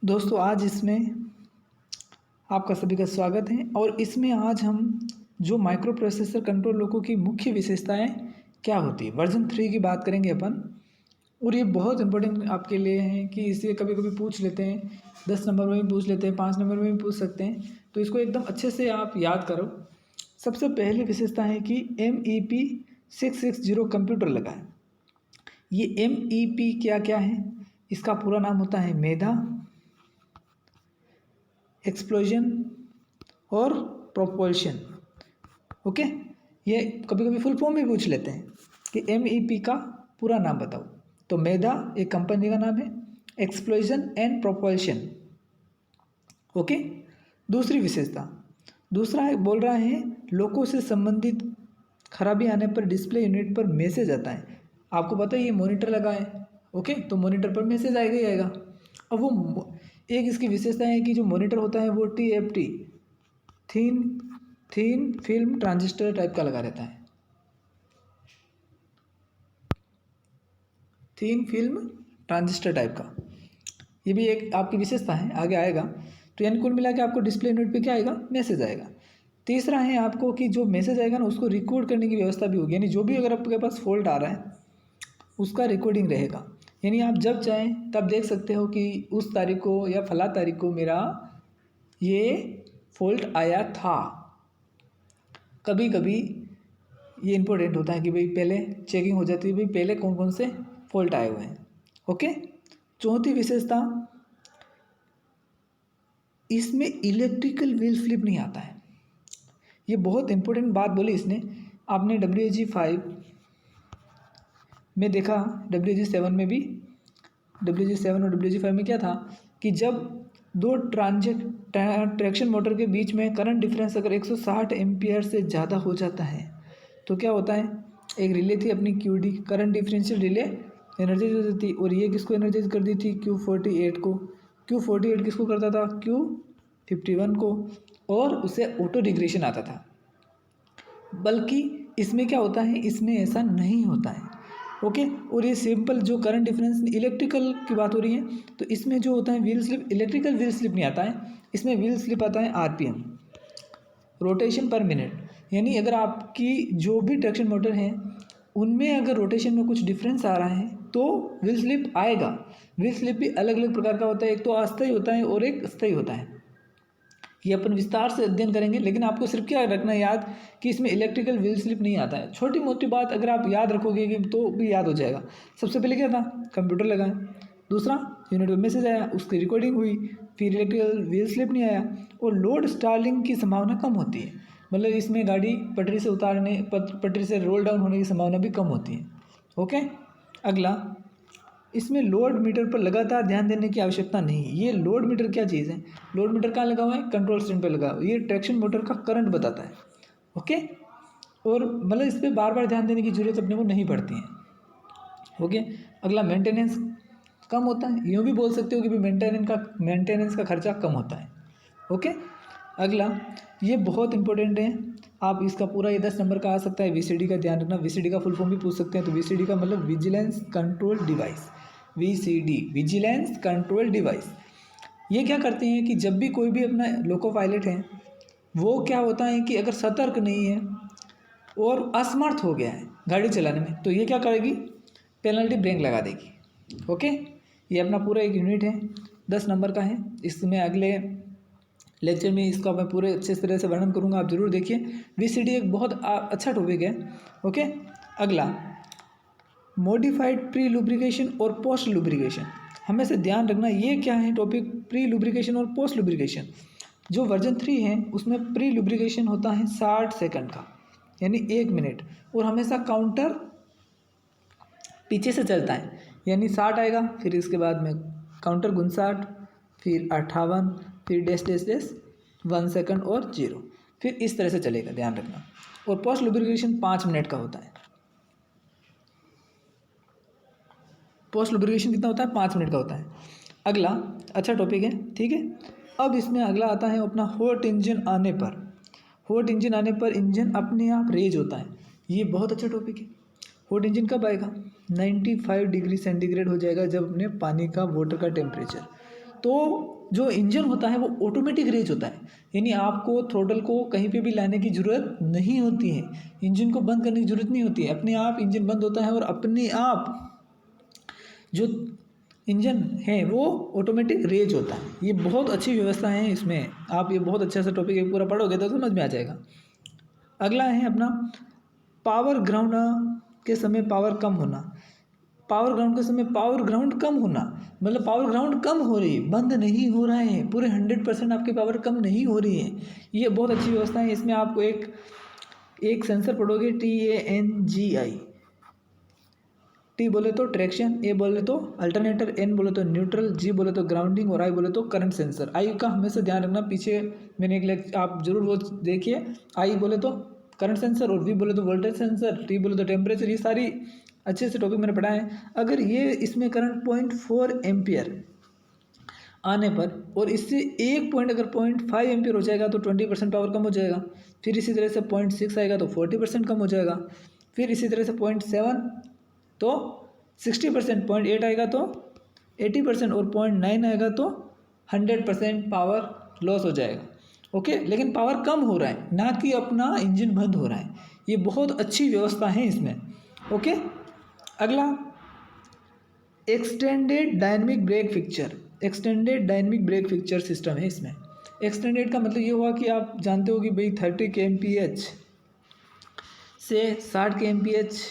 दोस्तों आज इसमें आपका सभी का स्वागत है और इसमें आज हम जो माइक्रो प्रोसेसर कंट्रोल लोगों की मुख्य विशेषताएं क्या होती है वर्जन 3 की बात करेंगे अपन। और ये बहुत इंपॉर्टेंट आपके लिए है कि इसे कभी कभी पूछ लेते हैं, 10 नंबर में भी पूछ लेते हैं, 5 नंबर में भी पूछ सकते हैं, तो इसको एकदम अच्छे से आप याद करो। सबसे पहली विशेषता है कि MEP660 कंप्यूटर लगा है। ये MEP क्या क्या है, इसका पूरा नाम होता है मेधा, एक्सप्लोजन और प्रोपल्शन। ओके, ये कभी कभी फुल फॉर्म भी पूछ लेते हैं कि MEP का पूरा नाम बताओ। तो मेधा एक कंपनी का नाम है, एक्सप्लोजन एंड प्रोपल्शन। ओके, दूसरी विशेषता, दूसरा है बोल रहा है लोगों से संबंधित खराबी आने पर डिस्प्ले यूनिट पर मैसेज आता है। आपको पता है ये मॉनिटर लगा है, ओके, तो मॉनिटर पर मैसेज आएगा ही आएगा। अब वो एक इसकी विशेषता है कि जो मॉनिटर होता है वो TFT thin film transistor type का लगा रहता है, थीन फिल्म ट्रांजिस्टर टाइप का। ये भी एक आपकी विशेषता है, आगे आएगा। तो यानी कुल मिला के आपको डिस्प्ले यूनिट पे क्या आएगा, मैसेज आएगा। तीसरा है आपको कि जो मैसेज आएगा ना उसको रिकॉर्ड करने की व्यवस्था भी होगी, यानी जो भी अगर आपके पास फॉल्ट आ रहा है उसका रिकॉर्डिंग रहेगा। यानी आप जब चाहें तब देख सकते हो कि उस तारीख को या फला तारीख को मेरा ये फॉल्ट आया था। कभी कभी ये इम्पोर्टेंट होता है कि भाई पहले चेकिंग हो जाती है, भाई पहले कौन कौन से फॉल्ट आए हुए हैं। ओके, चौथी विशेषता, इसमें इलेक्ट्रिकल व्हील स्लिप नहीं आता है। ये बहुत इंपॉर्टेंट बात बोली इसने। आपने WG5 में देखा, WG7 में भी, WG7 और WG5 में क्या था कि जब दो ट्रैक्शन मोटर के बीच में करंट डिफरेंस अगर 160 एम्पियर से ज़्यादा हो जाता है तो क्या होता है, एक रिले थी अपनी QD, current differential relay, energize हो जाती थी। और ये किसको एनर्जाइज कर दी थी, Q48 को। Q48 किसको करता था, Q51 को, और उसे ऑटो डिग्रेशन आता था। बल्कि इसमें क्या होता है, इसमें ऐसा नहीं होता है। ओके, और ये सिंपल जो करंट डिफरेंस इलेक्ट्रिकल की बात हो रही है, तो इसमें जो होता है wheel slip, electrical wheel slip नहीं आता है, इसमें व्हील स्लिप आता है RPM, रोटेशन पर मिनट। यानी अगर आपकी जो भी ट्रैक्शन मोटर है उनमें अगर रोटेशन में कुछ डिफरेंस आ रहा है तो व्हील स्लिप आएगा। व्हील स्लिप भी अलग अलग प्रकार का होता है, एक तो अस्थायी होता है और एक स्थायी होता है। ये अपन विस्तार से अध्ययन करेंगे, लेकिन आपको सिर्फ क्या रखना याद कि इसमें इलेक्ट्रिकल व्हील स्लिप नहीं आता है। छोटी मोटी बात अगर आप याद रखोगे कि तो भी याद हो जाएगा। सबसे पहले क्या था, कंप्यूटर लगाएं, दूसरा यूनिट में मैसेज आया, उसकी रिकॉर्डिंग हुई, फिर इलेक्ट्रिकल व्हील स्लिप नहीं आया, और लोड स्टार्लिंग की संभावना कम होती है। मतलब इसमें गाड़ी पटरी से उतारने, पटरी से रोल डाउन होने की संभावना भी कम होती है। ओके, अगला, इसमें लोड मीटर पर लगातार ध्यान देने की आवश्यकता नहीं। ये लोड मीटर क्या चीज़ है, लोड मीटर कहाँ लगा हुआ है, कंट्रोल स्टैंड पर लगा हुआ है। ये ट्रैक्शन मोटर का करंट बताता है। ओके, और मतलब इस पर बार बार ध्यान देने की जरूरत अपने को नहीं पड़ती है। ओके, अगला, मेंटेनेंस कम होता है, यूँ भी बोल सकते हो कि भी मेंटेनेंस का खर्चा कम होता है। ओके, अगला, ये बहुत इंपॉर्टेंट है, आप इसका पूरा ये 10 नंबर का आ सकता है। VCD का ध्यान रखना, VCD का फुल फॉर्म भी पूछ सकते हैं। तो VCD का मतलब vigilance control device, VCD, vigilance control device. ये क्या करते हैं कि जब भी कोई भी अपना लोको पायलट है वो क्या होता है कि अगर सतर्क नहीं है और असमर्थ हो गया है गाड़ी चलाने में, तो ये क्या करेगी, पेनल्टी ब्रेक लगा देगी। ओके, ये अपना पूरा एक यूनिट है, 10 नंबर का है। इसमें अगले लेक्चर में इसका मैं पूरे अच्छे तरह से वर्णन करूंगा, आप जरूर देखिए। VCD एक बहुत अच्छा टॉपिक है। ओके, अगला, मॉडिफाइड प्री लुब्रिकेशन और पोस्ट लुब्रिकेशन। हमें से ध्यान रखना ये क्या है टॉपिक, प्री लुब्रिकेशन और पोस्ट लुब्रिकेशन। जो वर्जन 3 है उसमें प्री लुब्रिकेशन होता है 60 सेकंड का, यानी 1 मिनट, और हमेशा काउंटर पीछे से चलता है, यानी 60 आएगा, फिर इसके बाद में काउंटर 59, फिर 58, फिर डैश डैश डैश 1 सेकंड और 0, फिर इस तरह से चलेगा, ध्यान रखना। और पोस्ट लुब्रिकेशन 5 मिनट का होता है। पोस्ट लुब्रिकेशन कितना होता है, 5 मिनट का होता है। अगला अच्छा टॉपिक है, ठीक है। अब इसमें अगला आता है अपना हॉट इंजन आने पर। हॉट इंजन आने पर इंजन अपने आप रेज होता है, ये बहुत अच्छा टॉपिक है। हॉट इंजन कब आएगा, 95 डिग्री सेंटीग्रेड हो जाएगा जब अपने पानी का वाटर का टेम्परेचर। तो जो इंजन होता है वो ऑटोमेटिक रेज होता है, यानी आपको थ्रोटल को कहीं पे भी लाने की ज़रूरत नहीं होती है, इंजन को बंद करने की ज़रूरत नहीं होती है, अपने आप इंजन बंद होता है और अपने आप जो इंजन है वो ऑटोमेटिक रेज होता है। ये बहुत अच्छी व्यवस्था है इसमें, आप ये बहुत अच्छा सा टॉपिक है, पूरा पढ़ोगे तो समझ में आ जाएगा। अगला है अपना पावर ग्राउंड के समय पावर कम होना। पावर ग्राउंड के समय पावर ग्राउंड कम होना मतलब पावर ग्राउंड कम हो रही है, बंद नहीं हो रहा है, पूरे 100% आपकी पावर कम नहीं हो रही है। ये बहुत अच्छी व्यवस्था है। इसमें आपको एक सेंसर पढ़ोगे, TANGI। टी बोले तो ट्रैक्शन, ए बोले तो अल्टरनेटर, एन बोले तो न्यूट्रल, जी बोले तो ग्राउंडिंग और आई बोले तो करंट सेंसर। आई का हमेशा ध्यान रखना, पीछे मैंने एक आप जरूर वो देखिए। आई बोले तो करंट सेंसर और वी बोले तो वोल्टेज सेंसर, टी बोले तो टेम्परेचर। ये सारी अच्छे से टॉपिक मैंने पढ़ा है। अगर ये इसमें करंट 0.4 एम्पियर आने पर और इससे एक पॉइंट अगर 0.5 एम्पियर हो जाएगा तो 20% पावर कम हो जाएगा। फिर इसी तरह से 0.6 आएगा तो 40% कम हो जाएगा। फिर इसी तरह से 0.7 तो 60%, 0.8 आएगा तो 80% और 0.9 आएगा तो 100% पावर लॉस हो जाएगा। ओके, लेकिन पावर कम हो रहा है, ना कि अपना इंजन बंद हो रहा है। ये बहुत अच्छी व्यवस्था है इसमें। ओके, अगला extended dynamic brake fixture. Extended dynamic brake fixture system है इसमें। एक्सटेंडेड का मतलब ये हुआ कि आप जानते हो कि भाई 30 kmph से 60 kmph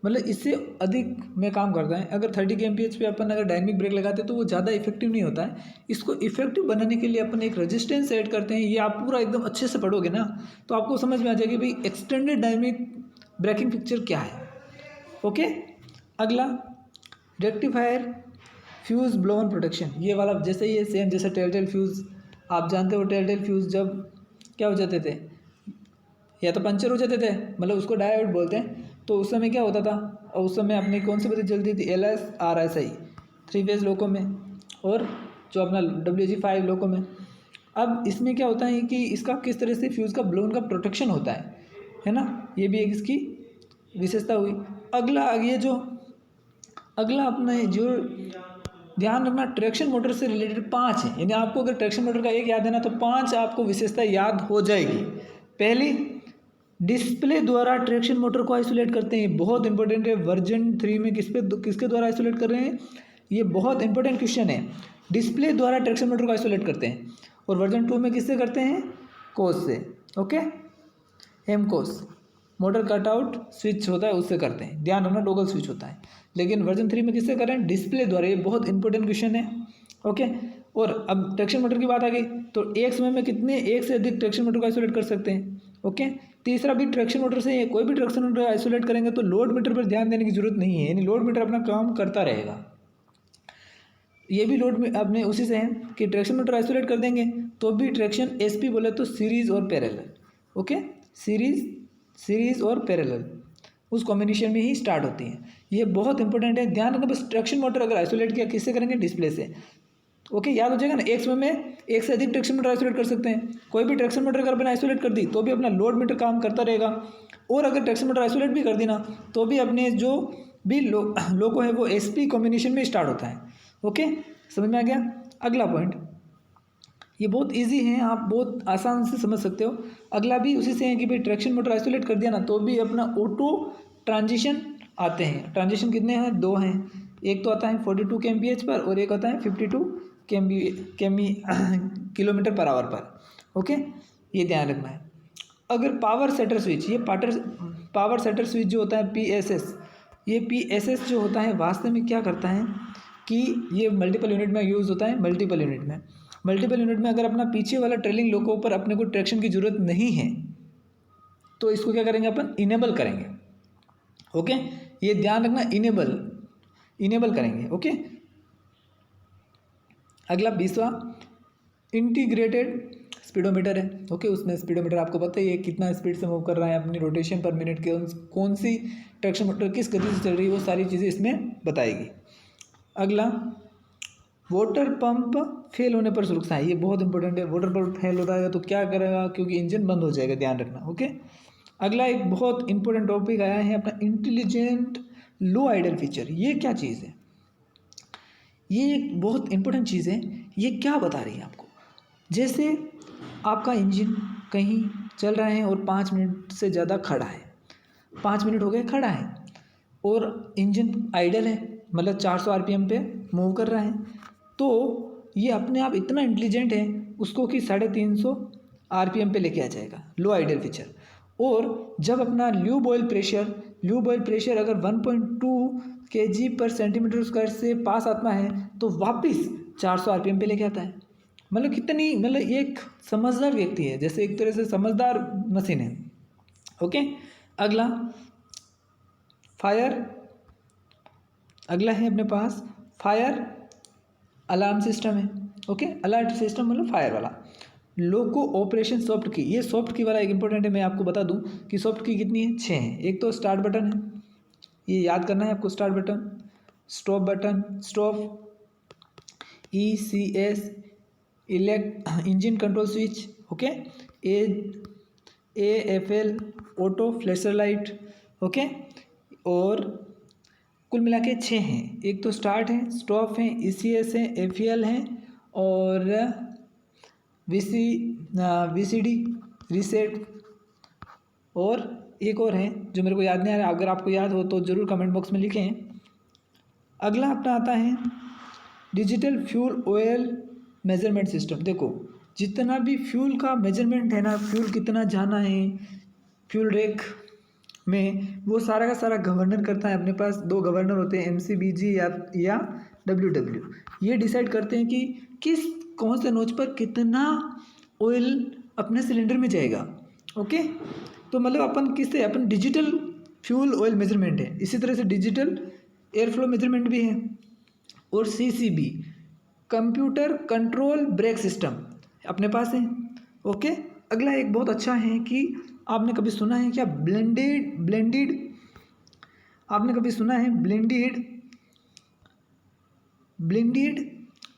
मतलब इससे अधिक में काम करता है। अगर 30 kmph पे अपन अगर डायनेमिक ब्रेक लगाते हैं तो वो ज़्यादा इफेक्टिव नहीं होता है। इसको इफेक्टिव बनाने के लिए अपन एक रेजिस्टेंस ऐड करते हैं। ये आप पूरा एकदम अच्छे से पढ़ोगे ना तो आपको समझ में आ जाएगी भाई एक्सटेंडेड डायनेमिक ब्रेकिंग पिक्चर क्या है। ओके, अगला रेक्टिफायर फ्यूज़ ब्लोन प्रोटेक्शन। ये वाला जैसे ये सेम जैसे टेल फ्यूज़, आप जानते हो टेल फ्यूज़ जब क्या हो जाते थे, या तो पंचर हो जाते थे, मतलब उसको डायोड बोलते हैं। तो उस समय क्या होता था, और उस समय अपनी कौन सी बत्ती जलती थी, LS RSI 3 फेज़ लोको में और जो अपना WG5 लोको में। अब इसमें क्या होता है कि इसका किस तरह से फ्यूज़ का ब्लोन का प्रोटेक्शन होता है ना, ये भी एक इसकी विशेषता हुई। अगला ये जो अगला अपना जो ध्यान रखना, ट्रैक्शन मोटर से रिलेटेड 5 है, यानी आपको अगर ट्रैक्शन मोटर का एक याद है ना तो 5 आपको विशेषता याद हो जाएगी। पहली, डिस्प्ले द्वारा ट्रैक्शन मोटर को आइसोलेट करते हैं, बहुत इंपॉर्टेंट है। वर्जन 3 में किसके द्वारा आइसोलेट कर रहे हैं, ये बहुत इंपॉर्टेंट क्वेश्चन है। डिस्प्ले द्वारा ट्रैक्शन मोटर को आइसोलेट करते हैं। और वर्जन 2 में किससे करते हैं, कोस से। ओके, एम कोस मोटर कटआउट स्विच होता है उससे करते हैं, ध्यान रखना टॉगल स्विच होता है। लेकिन वर्जन 3 में किससे करें, डिस्प्ले द्वारा। ये बहुत इंपॉर्टेंट क्वेश्चन है। ओके, और अब ट्रैक्शन मोटर की बात आ गई तो एक समय में एक से अधिक ट्रैक्शन मोटर को आइसोलेट कर सकते हैं। ओके, तीसरा भी ट्रैक्शन मोटर से कोई भी ट्रैक्शन मोटर आइसोलेट करेंगे तो लोड मीटर पर ध्यान देने की जरूरत नहीं है, यानी लोड मीटर अपना काम करता रहेगा। ये भी लोड में अपने उसी से है कि ट्रैक्शन मोटर आइसोलेट कर देंगे तो भी ट्रैक्शन SP बोले तो सीरीज और पैरेलल। ओके, सीरीज और पैरेलल उस कॉम्बिनेशन में ही स्टार्ट होती है। ये बहुत इंपॉर्टेंट है, ध्यान रखना। बस ट्रैक्शन मोटर अगर आइसोलेट किया किससे करेंगे, डिस्प्ले से। ओके, याद हो जाएगा ना। एक समय में एक से अधिक ट्रैक्शन मोटर आइसोलेट कर सकते हैं। कोई भी ट्रैक्शन मोटर अगर अपने आइसोलेट कर दी तो भी अपना लोड मीटर काम करता रहेगा। और अगर ट्रैक्शन मोटर आइसोलेट भी कर दी ना तो भी अपने जो भी लोको है वो SP कॉम्बिनेशन में स्टार्ट होता है। ओके, समझ में आ गया। अगला पॉइंट, ये बहुत इजी है, आप बहुत आसान से समझ सकते हो। अगला भी उसी से है कि भाई ट्रैक्शन मोटर आइसोलेट कर दिया ना तो भी अपना ऑटो ट्रांजिशन आते हैं। ट्रांजिशन कितने हैं, 2 हैं। एक तो आता है 42 kmph पर और एक आता है 52 किलोमीटर पर आवर पर। ओके, ये ध्यान रखना है। अगर पावर सेटर स्विच, ये पावर सेटर स्विच जो होता है PSS, ये PSS जो होता है वास्तव में क्या करता है कि ये मल्टीपल यूनिट में यूज़ होता है। मल्टीपल यूनिट में अगर अपना पीछे वाला ट्रेलिंग लोको पर अपने को ट्रैक्शन की ज़रूरत नहीं है तो इसको क्या करेंगे, अपन इनेबल करेंगे। ओके, ये ध्यान रखना, इनेबल करेंगे। ओके, अगला 20वां इंटीग्रेटेड स्पीडोमीटर है। ओके, उसमें स्पीडोमीटर आपको पता ही है कितना स्पीड से मूव कर रहा है, अपनी रोटेशन पर मिनट के कौन सी ट्रैक्शन मोटर किस गति से चल रही है, वो सारी चीज़ें इसमें बताएगी। अगला वाटर पंप फेल होने पर सुरक्षा है, ये बहुत इंपॉर्टेंट है। वाटर पंप फेल होता है तो क्या करेगा, क्योंकि इंजन बंद हो जाएगा, ध्यान रखना। ओके, अगला एक बहुत इंपॉर्टेंट टॉपिक आया है अपना इंटेलिजेंट लो आइडल फीचर। ये क्या चीज़ है, ये एक बहुत इंपॉर्टेंट चीज़ है। ये क्या बता रही है आपको, जैसे आपका इंजन कहीं चल रहा है और 5 मिनट से ज़्यादा खड़ा है, 5 मिनट हो गए खड़ा है और इंजन आइडल है, मतलब 400 आरपीएम पे मूव कर रहा है, तो ये अपने आप इतना इंटेलिजेंट है उसको कि 350 आरपीएम पे लेके आ जाएगा, लो आइडल फीचर। और जब अपना ल्यूब ऑयल प्रेशर अगर 1.2 kg/cm² से पास आता है तो वापस 400 आरपीएम पे लेके आता है। मतलब कितनी, मतलब एक समझदार व्यक्ति है, जैसे एक तरह से समझदार मशीन है। ओके, अगला फायर, अगला है अपने पास फायर अलार्म सिस्टम है। ओके, अलर्ट सिस्टम मतलब फायर वाला। लोको ऑपरेशन सॉफ्ट की, ये सॉफ्ट की वाला एक इंपॉर्टेंट है, मैं आपको बता दूं कि सॉफ्ट की कितनी है, 6 है। एक तो स्टार्ट बटन है, ये याद करना है आपको, start button, stop button, stop, ECS engine control switch, okay, AFL auto flasher light, okay. और कुल मिला के 6 हैं। एक तो स्टार्ट है, स्टॉप है, ECS है, AFL है और VCD रीसेट, और एक और है जो मेरे को याद नहीं आ रहा, अगर आपको याद हो तो ज़रूर कमेंट बॉक्स में लिखें। अगला अपना आता है digital fuel oil measurement system. देखो जितना भी फ्यूल का मेजरमेंट है ना, फ्यूल कितना जाना है फ्यूल रैक में, वो सारा का सारा गवर्नर करता है। अपने पास 2 गवर्नर होते हैं, MCBG या WW। ये डिसाइड करते हैं कि कौन से नोच पर कितना ऑयल अपने सिलेंडर में जाएगा। ओके, तो मतलब अपन डिजिटल फ्यूल ऑयल मेजरमेंट है, इसी तरह से डिजिटल एयर फ्लो मेजरमेंट भी है। और CCB computer control brake system अपने पास है। ओके, अगला एक बहुत अच्छा है कि आपने कभी सुना है क्या, ब्लेंडेड आपने कभी सुना है ब्लेंडेड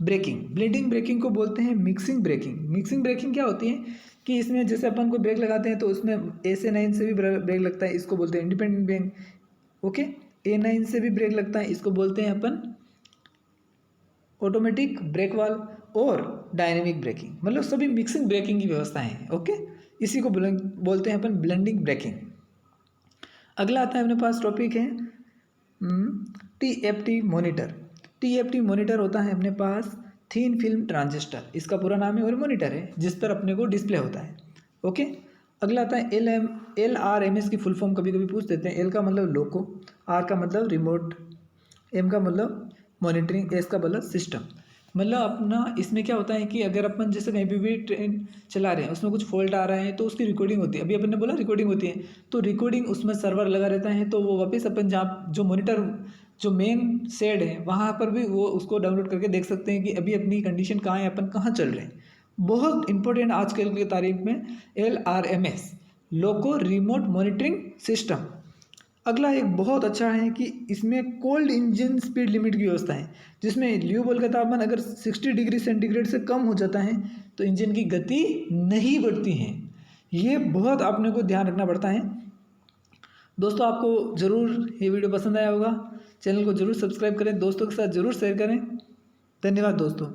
ब्रेकिंग को बोलते हैं मिक्सिंग ब्रेकिंग क्या होती है कि इसमें जैसे अपन को ब्रेक लगाते हैं तो उसमें A9 से भी ब्रेक लगता है, इसको बोलते हैं इंडिपेंडेंट ब्रेक। ओके, A9 से भी ब्रेक लगता है, इसको बोलते हैं अपन ऑटोमेटिक ब्रेक वाल और डायनेमिक ब्रेकिंग, मतलब सभी मिक्सिंग ब्रेकिंग की व्यवस्था है। ओके, इसी को बोलते हैं अपन ब्लेंडिंग ब्रेकिंग। अगला आता है अपने पास टॉपिक है TFT मॉनिटर। TFT मॉनिटर होता है अपने पास थिन फिल्म ट्रांजिस्टर, इसका पूरा नाम है, और मॉनिटर है जिस पर अपने को डिस्प्ले होता है। ओके, अगला आता है LRMS की फुल फॉर्म कभी कभी पूछ देते हैं। L का मतलब लोको, R का मतलब रिमोट, M का मतलब मॉनिटरिंग, S का मतलब सिस्टम। मतलब अपना इसमें क्या होता है कि अगर अपन जैसे कहीं भी ट्रेन चला रहे हैं, उसमें कुछ फॉल्ट आ रहा है तो उसकी रिकॉर्डिंग होती है। अभी अपन ने बोला रिकॉर्डिंग होती है, तो रिकॉर्डिंग उसमें सर्वर लगा रहता है, तो वो वापस अपन जहाँ जो मॉनिटर जो मेन शेड है वहाँ पर भी वो उसको डाउनलोड करके देख सकते हैं कि अभी अपनी कंडीशन कहाँ है, अपन कहाँ चल रहे हैं। बहुत इंपॉर्टेंट आजकल की तारीख में LRMS, लोको रिमोट मॉनिटरिंग सिस्टम। अगला एक बहुत अच्छा है कि इसमें कोल्ड इंजन स्पीड लिमिट की व्यवस्था है, जिसमें ल्यूब ऑयल का तापमान अगर 60 डिग्री सेंटीग्रेड से कम हो जाता है तो इंजन की गति नहीं बढ़ती है। ये बहुत आपने को ध्यान रखना पड़ता है। दोस्तों आपको ज़रूर ये वीडियो पसंद आया होगा, चैनल को ज़रूर सब्सक्राइब करें, दोस्तों के साथ ज़रूर शेयर करें। धन्यवाद दोस्तों।